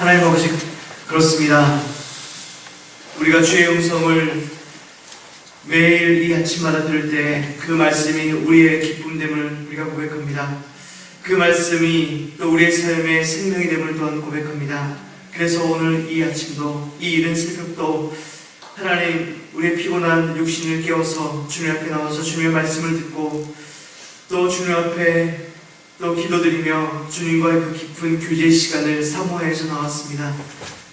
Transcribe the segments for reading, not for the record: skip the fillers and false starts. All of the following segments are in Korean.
하나님 아버지, 그렇습니다. 우리가 주의 음성을 매일 이 아침마다 들을 때 그 말씀이 우리의 기쁨됨을 우리가 고백합니다. 그 말씀이 또 우리의 삶의 생명이 됨을 또한 고백합니다. 그래서 오늘 이 아침도, 이 이른 새벽도 하나님, 우리의 피곤한 육신을 깨워서 주님 앞에 나와서 주님의 말씀을 듣고 또 주님 앞에 또 기도드리며 주님과의 그 깊은 교제 시간을 사모해서 나왔습니다.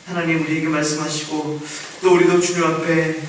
하나님, 우리에게 말씀하시고 또 우리도 주님 앞에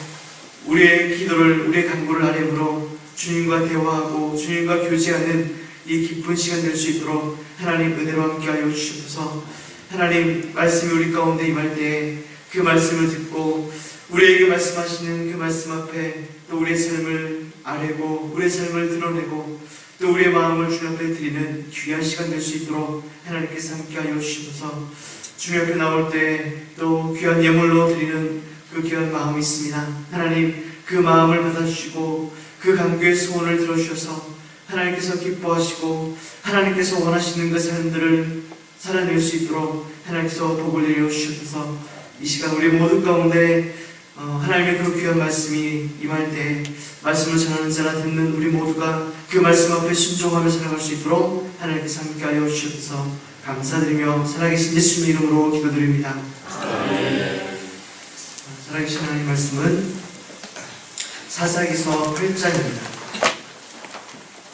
우리의 기도를, 우리의 간구를 아뢰므로 주님과 대화하고 주님과 교제하는 이 깊은 시간 될 수 있도록 하나님 은혜로 함께하여 주시옵소서. 하나님, 말씀이 우리 가운데 임할 때에 그 말씀을 듣고 우리에게 말씀하시는 그 말씀 앞에 또 우리의 삶을 아뢰고 우리의 삶을 드러내고 또 우리의 마음을 주님 앞에 드리는 귀한 시간 될 수 있도록 하나님께서 함께하여 주시옵소서. 주님 앞에 나올 때 또 귀한 예물로 드리는 그 귀한 마음이 있습니다. 하나님, 그 마음을 받아주시고 그 간구의 소원을 들어주셔서 하나님께서 기뻐하시고 하나님께서 원하시는 그 삶들을 살아낼 수 있도록 하나님께서 복을 내려주셔서 이 시간 우리 모두 가운데 하나님의 그 귀한 말씀이 임할 때 말씀을 전하는 자나 듣는 우리 모두가 그 말씀 앞에 순종하며 살아갈 수 있도록 하나님께서 함께하여 주셔서 감사드리며 살아계신 예수님 이름으로 기도드립니다. 살아계신 하나님 말씀은 사사기서 8장입니다.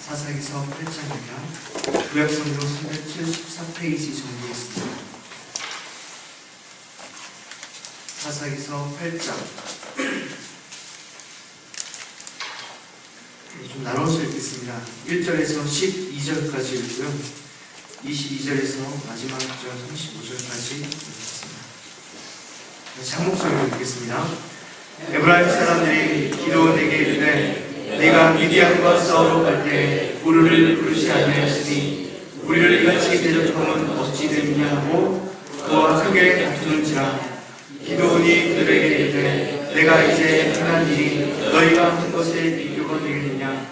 사사기서 8장입니다. 구약성경 374페이지 정리해 있습니다. 사사기서 8장. 좀 나눠서 읽겠습니다. 1절에서 12절까지 읽고요. 22절에서 마지막 절 35절까지 읽겠습니다. 장목소리로 읽겠습니다. 에브라임 사람들이 기드온에게 이르되 네가 미디안과 싸우러 갈 때 우리를 부르지 아니하였으니 우리를 이같이 대적함은 어찌 됨이냐 하고 그와 크게 다투는지라. 기드온이 그들에게 이르되 내가 이제 행한 일이 너희가 한 것에 비교가 되겠느냐.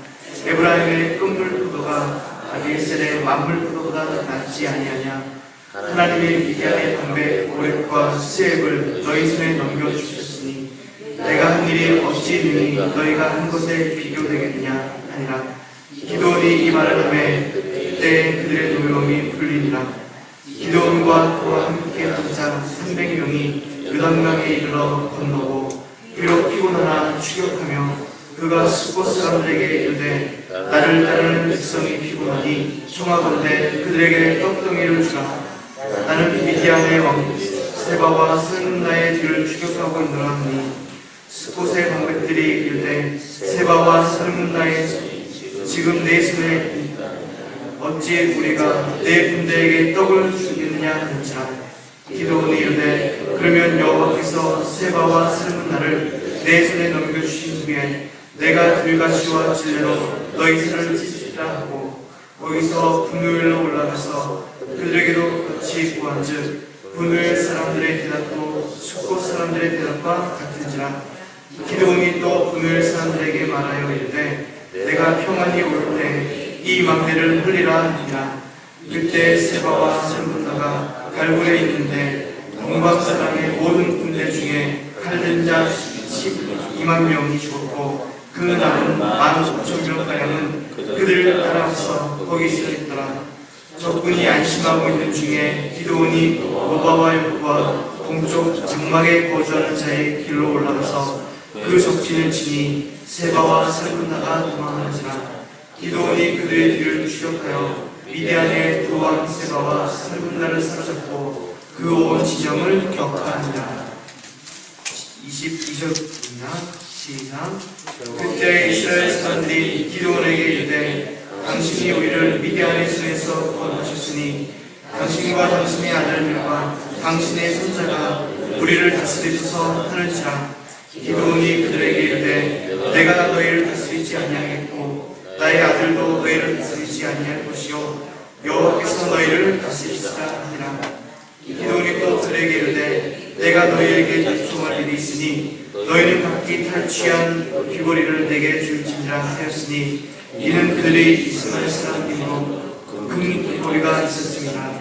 에브라임의 끝물 포도가 아비에셀의 만물 포도보다 낫지 아니하냐. 하나님이 미디안의 방백 오렙과 스앱을 너희 손에 넘겨주셨으니 내가 한 일이 어찌 능히 너희가 한 것에 비교되겠느냐 하니라. 기드온이 이 말을 하매 그때 그들의 노여움이 풀리니라. 기드온과 그와 함께 한 자 300명이 요단강에 이르러 건너고 비록 피곤하나 추격하며 그가 숫곳 사람들에게 이르되 나를 따르는 백성이 피곤하니 청하건대 그들에게 떡덩이를 주라. 나는 미디안의 왕 세바와 살문나의 뒤를 추격하고 있노라 하니 숫곳의 방백들이 이르되 세바와 살문나의 지금 내 손에 어찌 우리가 내 군대에게 떡을 주겠느냐 하는지라. 기드온이 이르되 그러면 여호와께서 세바와 살문나를 내 손에 넘겨주신 후에 내가 들가시와 질레로 너희 손을 찢으리라 하고 거기서 분우엘로 올라가서 그들에게도 같이 구한즉 분우엘 사람들의 대답도 숫곳 사람들의 대답과 같은지라. 기드온이 또 분우엘 사람들에게 말하여 이르되 내가 평안히 올 때 이 망대를 흘리라 하니라. 그때 세바와 살문나가 갈굴에 있는데 동방 사람의 모든 군대 중에 칼든 자 12만 명이 죽었고 그 남은 15,000명가량은 그들을 따라와서 거기 서 있더라. 적군이 안심하고 있는 중에 기드온이 노바와 옆과 동쪽 장막에 거주하는 자의 길로 올라가서 그 적진을 치니 세바와 살문나가 도망하는지라. 기드온이 그들의 뒤를 추격하여 미디안의 두 왕 세바와 살문나를 사로잡고 그 온 지정을 격파하니라. 22절입니다. 시작. 그때 이스라엘 사람들이 기드온에게 이르되 당신이 우리를 미디안의 손에서 구원하셨으니 당신과 당신의 아들들과 당신의 손자가 우리를 다스리소서 하는지라. 기드온이 그들에게 이르되 내가 너희를 다스리지 아니하겠고 나의 아들도 너희를 다스리지 아니할 것이요 여호와께서 너희를 다스리시라 하니라. 기드온이 또 그들에게 이르되 내가 너희에게 요청할 일이 있으니 너희는 각기 탈취한 귀고리를 내게 줄지니라 하였으니 이는 그들이 이스라엘 사람이므로 금 귀고리가 있었습니다.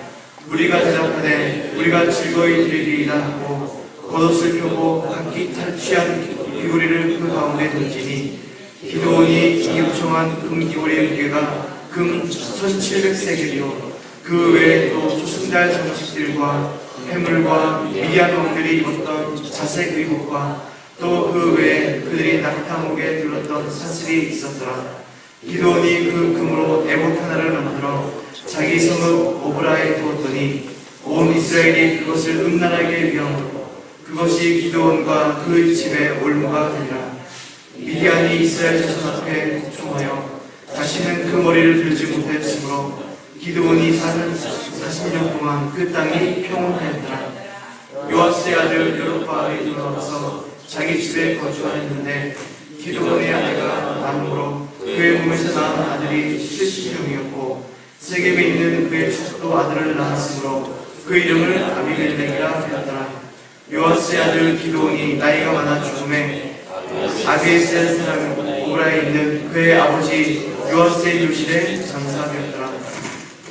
우리가 대답하되 우리가 즐거이 드리리이다 하고 겉옷을 펴고 각기 탈취한 귀고리를 그 가운데 던지니 기드온이 이 요청한 금귀고리의 무게가 금 1700세겔이요 그 외에 또 조승달 장식들과 해물과 미디안 왕들이 입었던 자색 의복과 또 그 외에 그들이 낙타목에 둘렀던 사슬이 있었더라. 기드온이 그 금으로 에봇 하나를 만들어 자기 성읍 오브라에 두었더니 온 이스라엘이 그것을 음란하게 위함으로 그것이 기드온과 그 집의 올무가 되니라. 미디안이 이스라엘 자손 앞에 복종하여 다시는 그 머리를 들지 못하였으므로 기드온이 사는 40년 동안 그 땅이 평온하였더라. 요아스의 아들 여룹바알이 돌아와서 자기 집에 거주하였는데 기드온의 아내가 남으로 그의 몸에서 낳은 아들이 70명이었고 세겜에 있는 그의 첫 아들을 낳았으므로 그 이름을 아비멜렉이라 하였더라. 요아스의 아들 기드온이 나이가 많아 죽음에 아비에셀 사람 오브라에 있는 그의 아버지 요아스의 요실에 장사되었더라.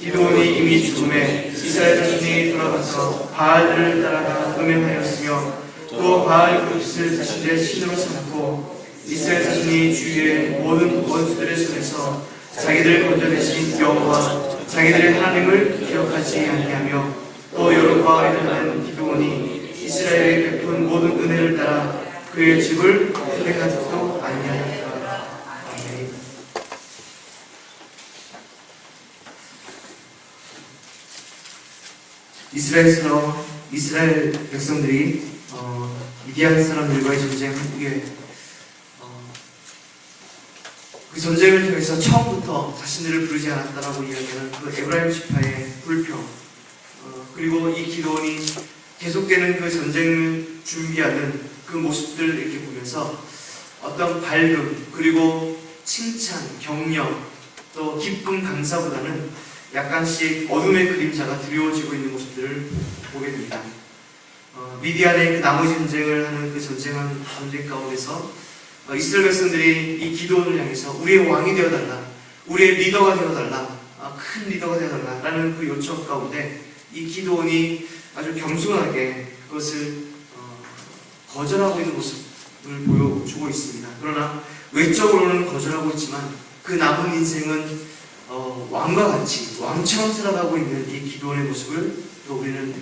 기드온이 이미 죽음에 이스라엘 자손이 돌아가서 바알들을 따라가 음행하였으며 또 바알 그릇을 자신의 신으로 삼고 이스라엘 자손이 주위의 모든 원수들의 손에서 자기들 건져내신 여호와 자기들의 하나님을 기억하지 아니하며 또 여로보암의 아들 기드온이 이스라엘에 베푼 모든 은혜를 따라 그의 집을 회개하지도 아니하였다. 아멘. 이스라엘 백성들이 미디안 사람들과의 전쟁 후에 그 전쟁을 통해서 처음부터 자신들을 부르지 않았다라고 이야기하는 그 에브라임 지파의 불평, 그리고 이 기드온이 계속되는 그 전쟁을 준비하는 그 모습들을 이렇게 보면서 어떤 밝음, 그리고 칭찬, 격려, 또 기쁨, 감사보다는 약간씩 어둠의 그림자가 드리워지고 있는 모습들을 보게 됩니다. 미디안의 그 나무 전쟁을 하는 그 전쟁 가운데서 이스라엘 백성들이 이 기드온을 향해서 우리의 왕이 되어달라, 우리의 리더가 되어달라, 큰 리더가 되어달라라는 그 요청 가운데 이 기드온이 아주 겸손하게 그것을 거절하고 있는 모습을 보여주고 있습니다. 그러나 외적으로는 거절하고 있지만 그 남은 인생은 왕과 같이 왕처럼 살아가고 있는 이 기드온의 모습을 또 우리는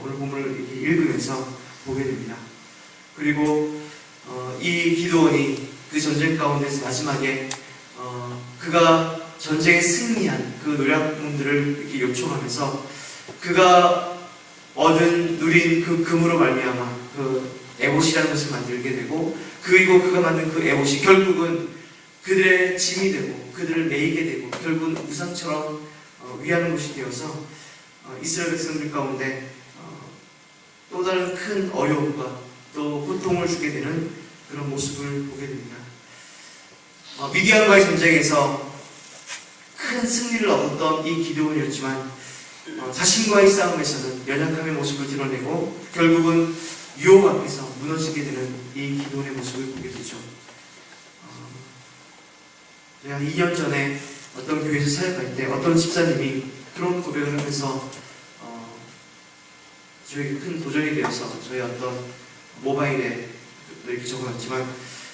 오늘 본문을 이렇게 읽으면서 보게 됩니다. 그리고 이 기드온이 그 전쟁 가운데서 마지막에 그가 전쟁에 승리한 그 노략군들을 이렇게 요청하면서 그가 누린 그 금으로 말미암아 그 에봇이라는 것을 만들게 되고 그리고 그가 만든 그 에봇이 결국은 그들의 짐이 되고 그들을 매이게 되고 결국은 우상처럼 위하는 것이 되어서 이스라엘 백성들 가운데 또 다른 큰 어려움과 또 고통을 주게 되는 그런 모습을 보게 됩니다. 미디안과의 전쟁에서 큰 승리를 얻었던 이 기드온이었지만 자신과의 싸움에서는 연약함의 모습을 드러내고 결국은 유혹 앞에서 무너지게 되는 이 기드온의 모습을 보게 되죠. 제가 2년 전에 어떤 교회에서 사역할 때 어떤 집사님이 그런 고백을 하면서 저에게 큰 도전이 되어서 저희 어떤 모바일에 이렇게 적어놨지만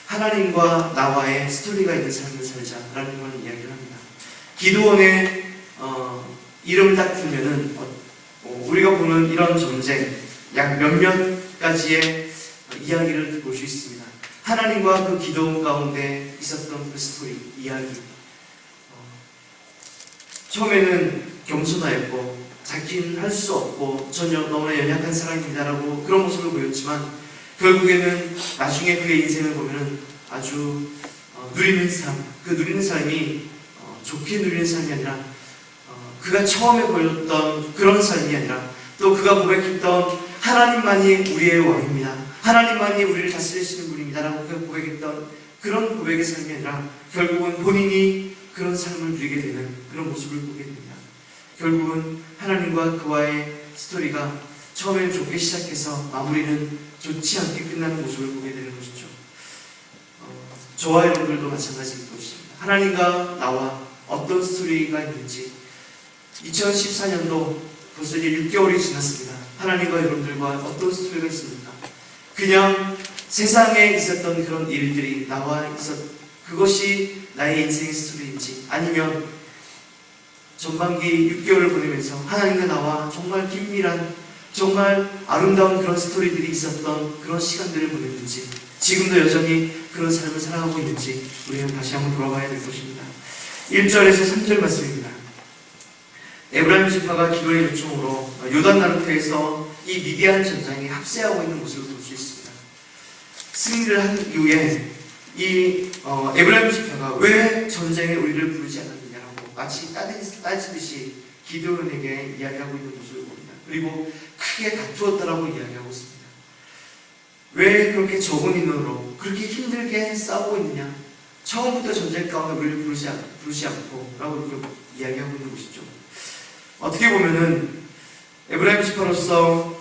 하나님과 나와의 스토리가 있는 삶을 살자라는 그런 이야기를 합니다. 기드온의 이름 딱 들면은 우리가 보는 이런 전쟁 약 몇몇 가지의 이야기를 볼 수 있습니다. 하나님과 그 기드온 가운데 있었던 그 스토리, 이야기. 처음에는 겸손하였고 자기는 할 수 없고 전 너무나 연약한 사람입니다라고 그런 모습을 보였지만 결국에는 나중에 그의 인생을 보면은 아주 누리는 삶, 그 누리는 삶이 좋게 누리는 삶이 아니라 그가 처음에 보였던 그런 삶이 아니라 또 그가 고백했던 하나님만이 우리의 왕입니다, 하나님만이 우리를 다스리시는 분입니다 라고 그가 고백했던 그런 고백의 삶이 아니라 결국은 본인이 그런 삶을 누리게 되는 그런 모습을 보게 됩니다. 결국은 하나님과 그와의 스토리가 처음에는 좋게 시작해서 마무리는 좋지 않게 끝나는 모습을 보게 되는 것이죠. 저와 여러분들도 마찬가지일 것입니다. 하나님과 나와 어떤 스토리가 있는지 2014년도 벌써 이제 6개월이 지났습니다. 하나님과 여러분들과 어떤 스토리가 있습니까? 그냥 세상에 있었던 그런 일들이 그것이 나의 인생의 스토리인지, 아니면 전반기 6개월을 보내면서 하나님과 나와 정말 긴밀한, 정말 아름다운 그런 스토리들이 있었던 그런 시간들을 보냈는지, 지금도 여전히 그런 삶을 살아가고 있는지 우리는 다시 한번 돌아봐야 될 것입니다. 1절에서 3절 말씀입니다. 에브라임 지파가 기도의 요청으로 요단 나루터에서 이 미디안 전장에 합세하고 있는 모습을 볼 수 있습니다. 승리를 한 이후에 이 에브라임 지파가 왜 전쟁에 우리를 부르지 않았느냐라고 마치 따지듯이 기드온에게 이야기하고 있는 모습을 봅니다. 그리고 크게 다투었다라고 이야기하고 있습니다. 왜 그렇게 적은 인원으로 그렇게 힘들게 싸우고 있느냐? 처음부터 전쟁 가운데 우리를 부르지 않고 라고 이렇게 이야기하고 있는 것이죠. 어떻게 보면은 에브라임 지파로서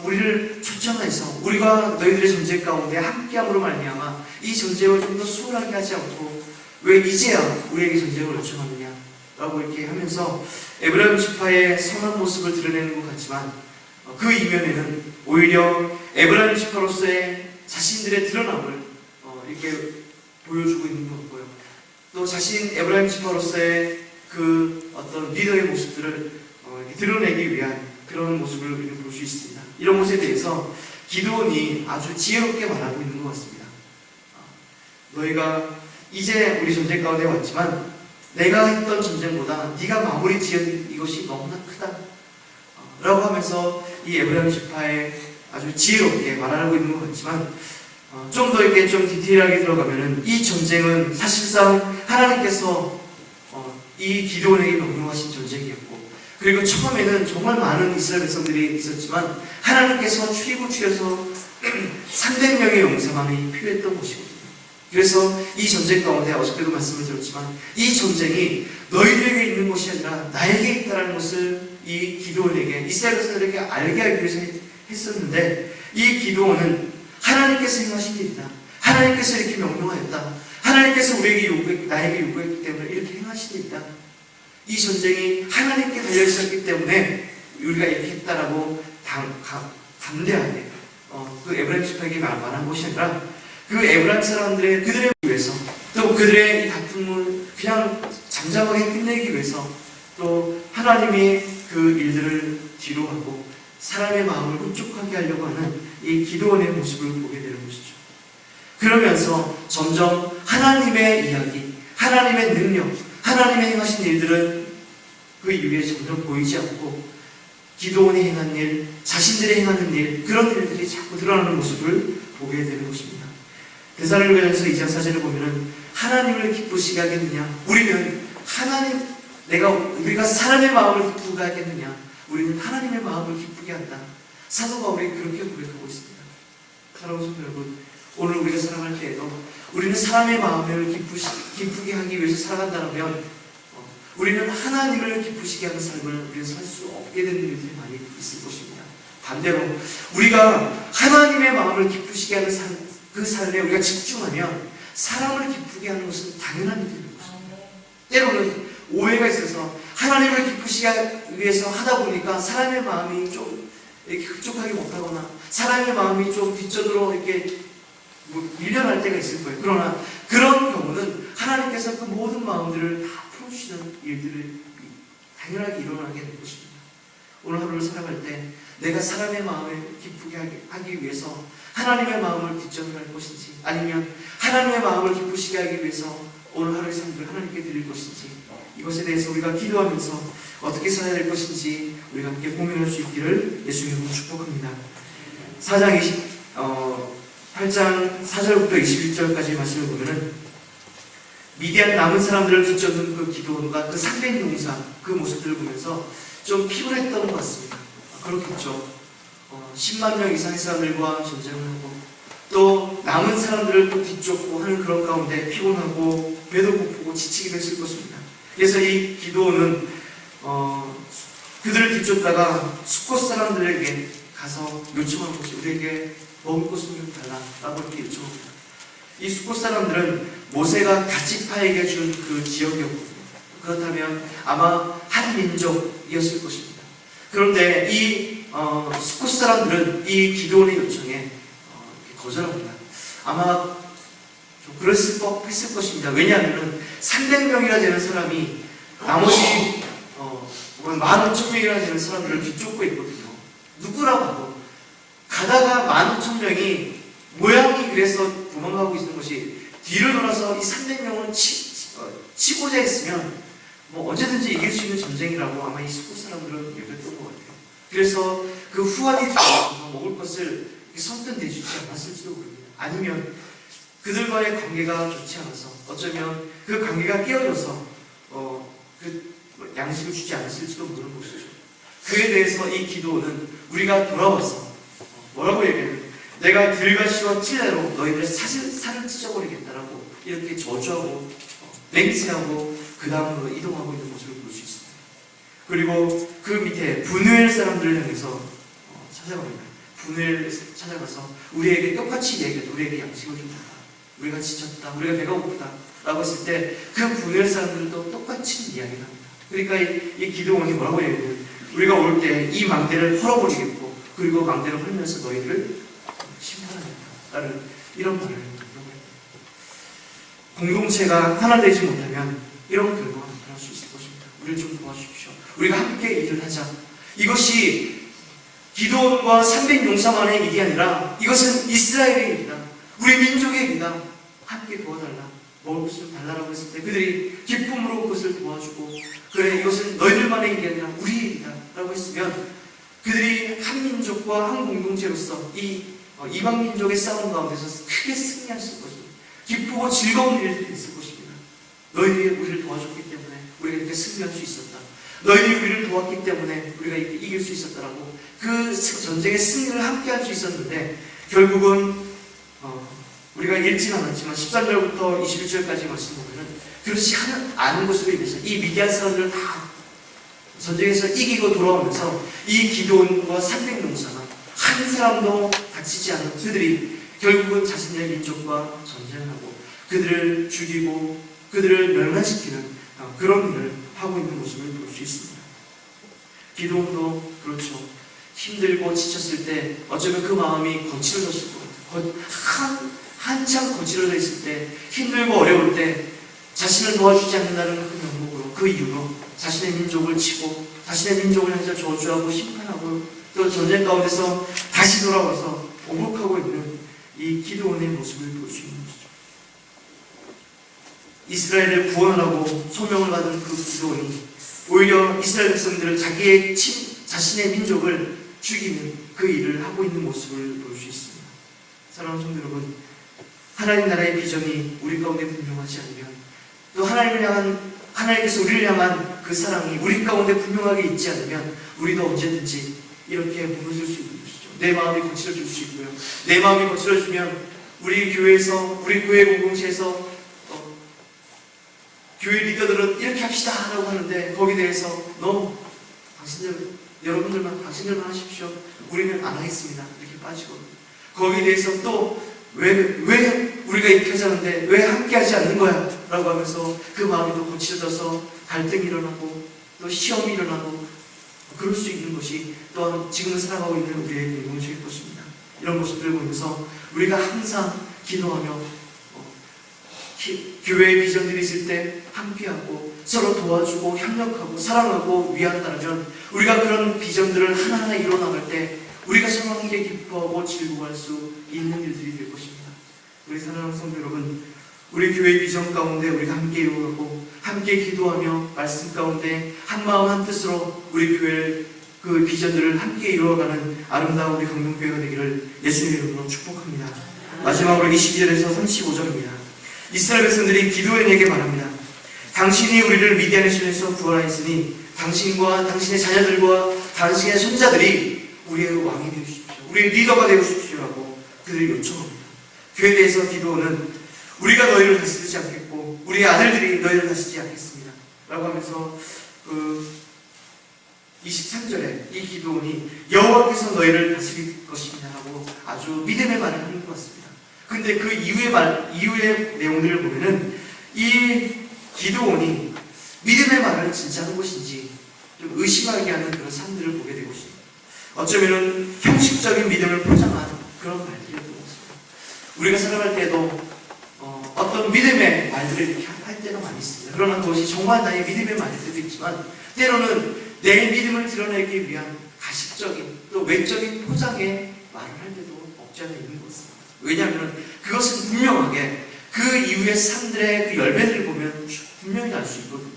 우리를 초청해서 우리가 너희들의 전쟁 가운데 함께함으로 말미암아 이 전쟁을 좀 더 수월하게 하지 않고 왜 이제야 우리에게 전쟁을 요청하느냐 라고 이렇게 하면서 에브라임 지파의 선한 모습을 드러내는 것 같지만, 그 이면에는 오히려 에브라임 지파로서의 자신들의 드러남을 이렇게 보여주고 있는 것 같고요. 또 에브라임 지파로서의 그 어떤 리더의 모습들을 이렇게 드러내기 위한 그런 모습을 우리는 볼 수 있습니다. 이런 것에 대해서 기드온이 아주 지혜롭게 말하고 있는 것 같습니다. 너희가 이제 우리 전쟁 가운데 왔지만 내가 했던 전쟁보다 네가 마무리 지은 이것이 너무나 크다 라고 하면서 이 에브라임 지파에 아주 지혜롭게 말하고 있는 것 같지만, 좀 더 이렇게 좀 디테일하게 들어가면은 이 전쟁은 사실상 하나님께서 이 기드온에게 명령하신 전쟁이었고, 그리고 처음에는 정말 많은 이스라엘 백성들이 있었지만 하나님께서 추려서 300명의 용사만이 필요했던 것이거든요. 그래서 이 전쟁 가운데 어저께도 말씀을 드렸지만 이 전쟁이 너희들에게 있는 것이 아니라 나에게 있다는 것을 이 기드온에게, 이스라엘 백성들에게 알게 하기 위해서 했었는데, 이 기드온은 하나님께서 행하신 일이다, 하나님께서 이렇게 명령하였다, 하나님께서 나에게 요구했기 때문에 이렇게 행하신 일이다, 이 전쟁이 하나님께 달려있었기 때문에 우리가 이렇게 했다라고 담대하게 그 에브라임 지파에게 말한 것이 아니라 그 에브라임 사람들의 그들의 위해서, 또 그들의 이 다툼을 그냥 잠잠하게 끝내기 위해서, 또 하나님이 그 일들을 뒤로하고 사람의 마음을 흡족하게 하려고 하는 이 기드온의 모습을 보게 되는 것이죠. 그러면서 점점 하나님의 이야기, 하나님의 능력, 하나님의 행하신 일들은 그 이후에 점점 보이지 않고 기드온이 행한 일, 자신들이 행하는 일, 그런 일들이 자꾸 드러나는 모습을 보게 되는 것입니다. 데살로니가전서 2장 4절을 보면은 하나님을 기쁘시게 하겠느냐? 우리가 사람의 마음을 기쁘게 하겠느냐? 우리는 하나님의 마음을 기쁘게 한다. 사도 바울이 그렇게 고백하고 있습니다. 사랑하는 성도 여러분, 오늘 우리가 살아갈 때에도 우리는 사람의 마음을 기쁘게 하기 위해서 살아간다면 우리는 하나님을 기쁘시게 하는 삶을 우리는 살 수 없게 되는 일들이 많이 있을 것입니다. 반대로 우리가 하나님의 마음을 기쁘시게 하는 그 삶에 우리가 집중하면 사람을 기쁘게 하는 것은 당연한 일이 되는 것입니다. 때로는 오해가 있어서 하나님을 기쁘시게 하기 위해서 하다 보니까 사람의 마음이 좀 이렇게 흡족하게 못하거나 사람의 마음이 좀 뒷전으로 이렇게 밀려날 때가 있을 거예요. 그러나 그런 경우는 하나님께서 그 모든 마음들을 다 풀어주시는 일들을 당연하게 일어나게 될 것입니다. 오늘 하루를 살아갈 때 내가 사람의 마음을 기쁘게 하기 위해서 하나님의 마음을 뒷전으로 할 것인지, 아니면 하나님의 마음을 기쁘시게 하기 위해서 오늘 하루의 삶을 하나님께 드릴 것인지, 이것에 대해서 우리가 기도하면서 어떻게 살아야 될 것인지 우리가 함께 고민할 수 있기를 예수님으로 축복합니다. 8장 4절부터 21절까지 말씀을 보면은 미디안 남은 사람들을 뒤쫓는 그 기드온과 그 300용사 그 모습들을 보면서 좀 피곤했던 것 같습니다. 그렇겠죠. 10만 명 이상의 사람들과 전쟁을 하고 또 남은 사람들을 또 뒤쫓고 하는 그런 가운데 피곤하고 배도 고프고 지치기도 했을 것입니다. 그래서 이 기드온은 그들을 뒤쫓다가 숫곳 사람들에게 가서 요청한 것이 우리에게 먹을 것을 좀 달라라고 이렇게 요청합니다. 이 숫곳 사람들은 모세가 가치파에게 준 그 지역이었거든요. 그렇다면 아마 한 민족이었을 것입니다. 그런데 이 수코스 사람들은 이 기드온의 요청에 거절합니다. 아마 좀 그랬을 것입니다. 왜냐하면 300명이나 되는 사람이 나머지 15,000명이나 되는 사람들을 뒤쫓고 있거든요. 누구라고 하고 가다가 15,000명이 모양이 그래서 도망가고 있는 것이 뒤를 돌아서 이 300명을 치고자 했으면 뭐 언제든지 이길 수 있는 전쟁이라고 아마 이 수코 사람들은 여겼던 것 같아요. 그래서 그 후환이 들어와서 먹을 것을 선뜻 내주지 않았을지도 모릅니다. 아니면 그들과의 관계가 좋지 않아서 어쩌면 그 관계가 깨어져서 양식을 주지 않았을지도 모르는 것이죠. 그에 대해서 이 기도는 우리가 돌아와서 뭐라고 얘기하면 내가 길가시와 틸레로 너희들의 살을 찢어버리겠다라고 이렇게 저주하고 맹세하고 그 다음으로 이동하고 있는 모습을 볼 수 있습니다. 그리고 그 밑에 분우엘 사람들을 향해서 찾아갑니다. 분우엘 찾아가서 우리에게 똑같이 얘기해도 우리에게 양식을 좀 달라. 우리가 지쳤다. 우리가 배가 고프다. 라고 했을 때 그 분우엘 사람들도 똑같이 이야기를 합니다. 그러니까 이 기도원이 뭐라고 얘기해요? 우리가 올 때 이 망대를 헐어버리겠고 그리고 망대를 헐면서 너희를 심판하겠다. 라는 이런 말을 합니다. 공동체가 하나 되지 못하면 이런 결과가 나타날 수 있을 것입니다. 우리를 좀 도와주십시오. 우리가 함께 일을 하자. 이것이 기도원과 300용사만의 일이 아니라 이것은 이스라엘의 일이다. 우리 민족의 일이다. 함께 도와달라. 먹을 것을 달라라고 했을 때 그들이 기쁨으로 그것을 도와주고 그래 이것은 너희들만의 일이 아니라 우리의 일이다 라고 했으면 그들이 한 민족과 한 공동체로서 이 이방 민족의 싸움 가운데서 크게 승리할 수 있을 것입니다. 기쁘고 즐거운 일들이 있을 것입니다. 너희들이 우리를 도와줬기 때문에 우리가 이렇게 승리할 수 있었다. 너희들이 우리를 도왔기 때문에 우리가 이렇게 이길 수 있었다라고 그 전쟁의 승리를 함께 할 수 있었는데 결국은 우리가 읽지는 않았지만 13절부터 21절까지 말씀 보면은 그렇지 않은 것으로 인해서 이 미디안 사람들을 다 전쟁에서 이기고 돌아오면서 이 기드온과 300용사가 한 사람도 다치지 않은 그들이 결국은 자신의 민족과 전쟁을 하고 그들을 죽이고 그들을 멸망시키는 그런 일을 하고 있는 모습을 볼 수 있습니다. 기드온도 그렇죠. 힘들고 지쳤을 때 어쩌면 그 마음이 거칠어졌을 것 같아요. 한참 거칠어져 있을 때 힘들고 어려울 때 자신을 도와주지 않는다는 그 명목으로 그 이유로 자신의 민족을 치고 자신의 민족을 향해서 저주하고 심판하고 또 전쟁 가운데서 다시 돌아와서 보복하고 있는 이 기드온의 모습을 볼 수 있는 것이죠. 이스라엘을 구원하고 소명을 받은 그 기드온이 오히려 이스라엘 백성들을 자신의 민족을 죽이는 그 일을 하고 있는 모습을 볼 수 있습니다. 사랑하는 성도 여러분, 하나님 나라의 비전이 우리 가운데 분명하지 않으면 또 하나님께서 우리를 향한 그 사랑이 우리 가운데 분명하게 있지 않으면 우리도 언제든지 이렇게 무너질 수 있는 것이죠. 내 마음이 거칠어질 수 있고요. 내 마음이 거칠어지면 우리 교회에서 우리 교회 공동체에서 교회 리더들은 이렇게 합시다 라고 하는데 거기에 대해서 여러분들만 당신들만 하십시오. 우리는 안 하겠습니다. 이렇게 빠지거든요. 거기에 대해서 또 왜 우리가 이렇게 하자는데 왜 함께 하지 않는 거야? 라고 하면서 그 마음이 또 거칠어져서 갈등이 일어나고 또 시험이 일어나고 그럴 수 있는 것이 또한 지금 살아가고 있는 우리의 공동체일 것입니다. 이런 모습들을 보면서 우리가 항상 기도하며 교회의 비전들이 있을 때 함께하고 서로 도와주고 협력하고 사랑하고 위한다면 우리가 그런 비전들을 하나하나 이뤄나갈 때 우리가 정말 함께 기뻐하고 즐거워할 수 있는 일들이 될 것입니다. 우리 사랑하는 성도 여러분, 우리 교회 비전 가운데 우리가 함께 이루어가고 함께 기도하며 말씀 가운데 한마음 한뜻으로 우리 교회의 그 비전들을 함께 이루어가는 아름다운 우리 강동교회가 되기를 예수님의 이름으로 축복합니다. 마지막으로 22절에서 35절입니다. 이스라엘 백성들이 기드온에게 말합니다. 당신이 우리를 미디안의 손에서 구원하였으니 당신과 당신의 자녀들과 당신의 손자들이 우리의 왕이 되어주십시오. 우리의 리더가 되어주십시오라고 그들이 요청합니다. 그에 대해서 기드온은 우리가 너희를 다스리지 않겠고 우리의 아들들이 너희를 다스리지 않겠습니다 라고 하면서 23절에 이 기드온이 여호와께서 너희를 다스릴 것입니다 라고 아주 믿음의 말을 하는 것 같습니다. 근데 그 이후의 내용들을 보면은 이 기드온이 믿음의 말을 진짜 하는 것인지 좀 의심하게 하는 그런 삶들을 보게 되고 있습니다. 어쩌면은 형식적인 믿음을 포장한 그런 말들이었던 것입니다. 우리가 살아갈 때도 어떤 믿음의 말들을 이렇게 할 때가 많이 있습니다. 그러나 그것이 정말 나의 믿음의 말일 때도 있지만 때로는 내 믿음을 드러내기 위한 가식적인 또 외적인 포장의 말을 할 때도 없지 않아 있는 것입니다. 왜냐하면 그것은 분명하게 그 이후의 삶들의 그 열매들을 보면 분명히 알 수 있거든요.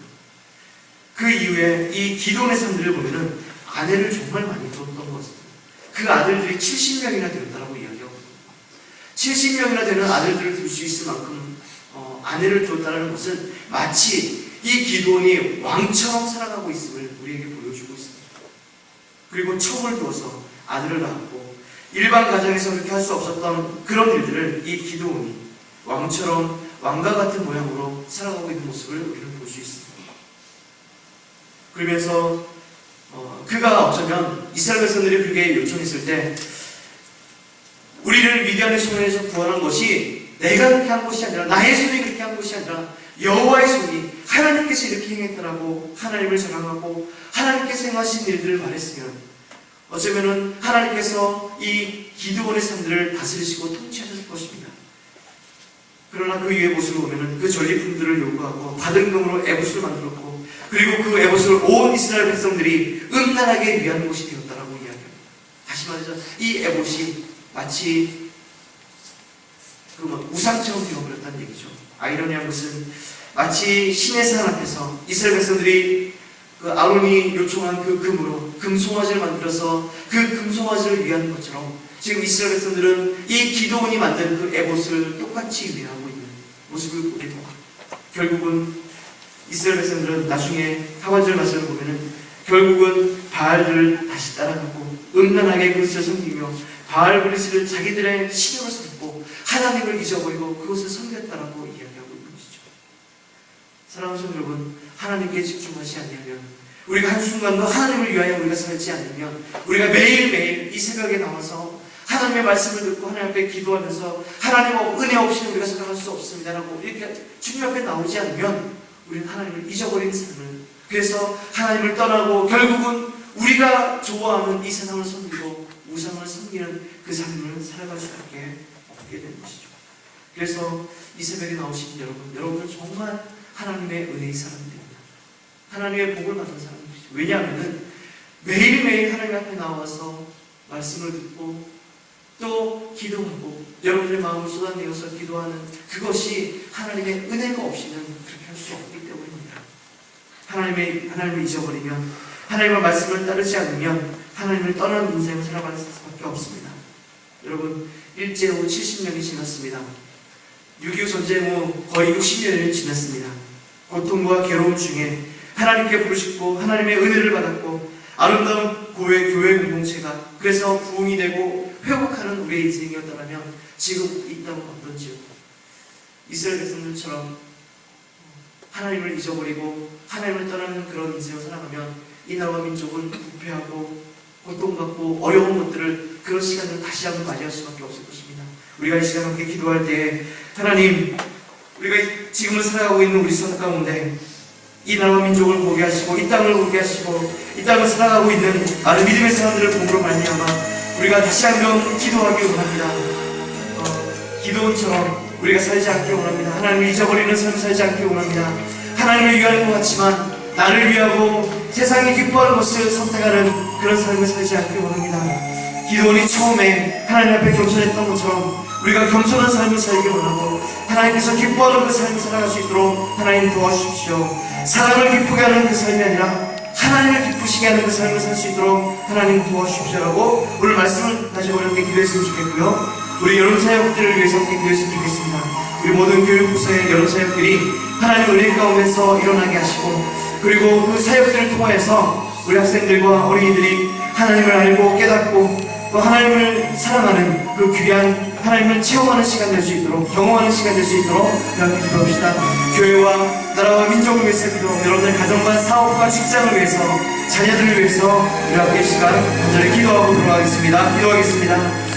그 이후에 이 기도원의 삶들을 보면은 아내를 정말 많이 뒀던 것입니다. 그 아들들이 70명이나 되었다라고 이야기하거든요. 70명이나 되는 아들들을 둘 수 있을 만큼 아내를 두었다는 것은 마치 이 기도원이 왕처럼 살아가고 있음을 우리에게 보여주고 있습니다. 그리고 첩을 두어서 아들을 낳았고 일반 가정에서 그렇게 할 수 없었던 그런 일들을 이 기도원이 왕처럼 왕과 같은 모양으로 살아가고 있는 모습을 우리는 볼 수 있습니다. 그러면서 그가 어쩌면 이스라엘 백성들이 그에게 요청했을 때 우리를 미디안의 손에서 구하는 것이 내가 그렇게 한 것이 아니라 나의 손이 그렇게 한 것이 아니라 여호와의 손이 하나님께서 이렇게 행했다라고 하나님을 자랑하고 하나님께서 행하신 일들을 말했으면 어쩌면은 하나님께서 이 기드온의 삶들을 다스리시고 통치하셨을 것입니다. 그러나 그 위의 모습을 보면은 그 전리품들을 요구하고 받은 금으로 에봇을 만들었고 그리고 그 에봇을 온 이스라엘 백성들이 음란하게 위한 곳이 되었다라고 이야기합니다. 다시 말해서 이 에봇이 마치 우상처럼 되어버렸다는 얘기죠. 아이러니한 것은 마치 신의 산 앞에서 이스라엘 백성들이 그 아론이 요청한 그 금으로 금송아지를 만들어서 그 금송아지를 위한 것처럼 지금 이스라엘 백성들은 이 기드온이 만든 그 에봇을 똑같이 위하고 있는 모습을 보게 됩니다. 결국은 이스라엘 백성들은 나중에 하반절 말씀을 보면은 결국은 바알을 다시 따라가고 음란하게 그것을 섬기며 바알 그리스를 자기들의 신으로 삼고 하나님을 잊어버리고 그것을 섬겼다라고 이야기하고 있는 것이죠. 사랑하는 성도 여러분, 하나님께 집중하지 않으면 우리가 한순간도 하나님을 위하여 우리가 살지 않으면 우리가 매일매일 이 새벽에 나와서 하나님의 말씀을 듣고 하나님 앞에 기도하면서 하나님 은혜 없이는 우리가 살아갈 수 없습니다라고 이렇게 주님 앞에 나오지 않으면 우리는 하나님을 잊어버린 삶을 그래서 하나님을 떠나고 결국은 우리가 좋아하는 이 세상을 섬기고 우상을 섬기는 그 삶을 살아갈 수밖에 없게 되는 것이죠. 그래서 이 새벽에 나오신 여러분은 정말 하나님의 은혜의 사람들입니다. 하나님의 복을 받은 사람들이죠. 왜냐하면 매일매일 하나님 앞에 나와서 말씀을 듣고 또 기도하고 여러분의 마음을 쏟아내어서 기도하는 그것이 하나님의 은혜가 없이는 그렇게 할 수 없기 때문입니다. 하나님을 잊어버리면 하나님의 말씀을 따르지 않으면 하나님을 떠난 인생을 살아갈 수밖에 없습니다. 여러분 일제 후 70년이 지났습니다. 6.25 전쟁 후 거의 60년이 지났습니다. 고통과 괴로움 중에 하나님께 부르짖고 하나님의 은혜를 받았고 아름다운 교회 공동체가 그래서 부흥이 되고 회복하는 우리의 인생이었다면 지금 이 땅은 어떤지요? 이스라엘 백성들처럼 하나님을 잊어버리고 하나님을 떠나는 그런 인생을 살아가면 이 나라와 민족은 부패하고 고통받고 어려운 것들을 그런 시간을 다시 한번 맞이할 수밖에 없을 것입니다. 우리가 이 시간 함께 기도할 때 하나님 우리가 지금을 살아가고 있는 우리 삶 가운데 이 나라와 민족을 보게 하시고 이 땅을 보게 하시고 이 땅을 살아가고 있는 많은 믿음의 사람들을 보므로 말미암아 우리가 다시 한번 기도하기 원합니다. 기도원처럼 우리가 살지 않기 원합니다. 하나님을 잊어버리는 삶을 살지 않기 원합니다. 하나님을 위하는 것 같지만 나를 위하고 세상이 기뻐하는 것을 선택하는 그런 삶을 살지 않기 원합니다. 기도원이 처음에 하나님 앞에 겸손했던 것처럼 우리가 겸손한 삶을 살기 원하고 하나님께서 기뻐하는 그 삶을 살아갈 수 있도록 하나님 도와주십시오. 사람을 기쁘게 하는 그 삶이 아니라 하나님을 기쁘시게 하는 그 삶을 살 수 있도록 하나님 도와주십시오라고 오늘 말씀을 다시 어렵게 기도했으면 좋겠고요. 우리 여름 사역들을 위해서 함께 기도했으면 좋겠습니다. 우리 모든 교육부서의 여름 사역들이 하나님 은혜 가운데서 일어나게 하시고 그리고 그 사역들을 통하여서 우리 학생들과 어린이들이 하나님을 알고 깨닫고 또 하나님을 사랑하는 그 귀한 하나님을 체험하는 시간 될 수 있도록 경험하는 시간 될 수 있도록 함께 기도합시다. 교회와 나라와 민족을 위해서 기도, 여러분의 가정과 사업과 직장을 위해서 자녀들을 위해서 우리 함께 시간 간절히 기도하고 돌아가겠습니다. 기도하겠습니다.